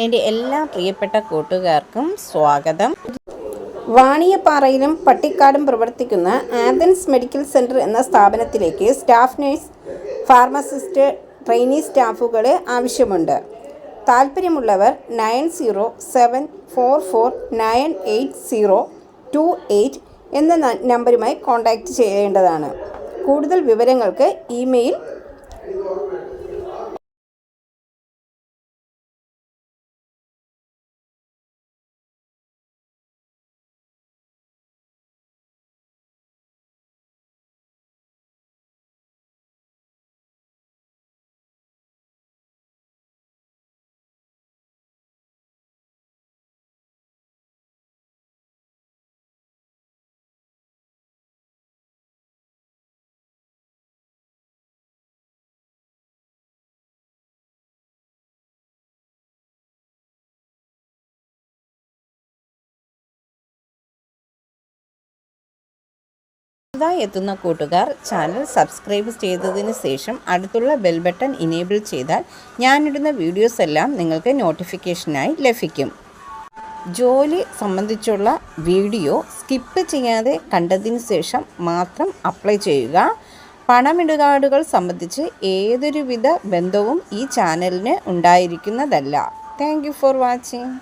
എൻ്റെ എല്ലാ പ്രിയപ്പെട്ട കൂട്ടുകാർക്കും സ്വാഗതം. വാണിയപ്പാറയിലും പട്ടിക്കാടും പ്രവർത്തിക്കുന്ന ആഥൻസ് മെഡിക്കൽ സെൻ്റർ എന്ന സ്ഥാപനത്തിലേക്ക് സ്റ്റാഫ് നഴ്സ്, ഫാർമസിസ്റ്റ്, ട്രെയിനി സ്റ്റാഫുകളെ ആവശ്യമുണ്ട്. താൽപ്പര്യമുള്ളവർ 9074498028 എന്ന നമ്പറുമായി കോൺടാക്റ്റ് ചെയ്യേണ്ടതാണ്. കൂടുതൽ വിവരങ്ങൾക്ക് ഇമെയിൽ പുതുതായി എത്തുന്ന കൂട്ടുകാർ ചാനൽ സബ്സ്ക്രൈബ് ചെയ്തതിന് ശേഷം അടുത്തുള്ള ബെൽ ബട്ടൺ ഇനേബിൾ ചെയ്താൽ ഞാനിടുന്ന വീഡിയോസ് എല്ലാം നിങ്ങൾക്ക് നോട്ടിഫിക്കേഷനായി ലഭിക്കും. ജോലി സംബന്ധിച്ചുള്ള വീഡിയോ സ്കിപ്പ് ചെയ്യാതെ കണ്ടതിന് ശേഷം മാത്രം അപ്ലൈ ചെയ്യുക. പണമിടപാടുകൾ സംബന്ധിച്ച് ഏതൊരുവിധ ബന്ധവും ഈ ചാനലിന് ഉണ്ടായിരിക്കുന്നതല്ല. Thank you for watching.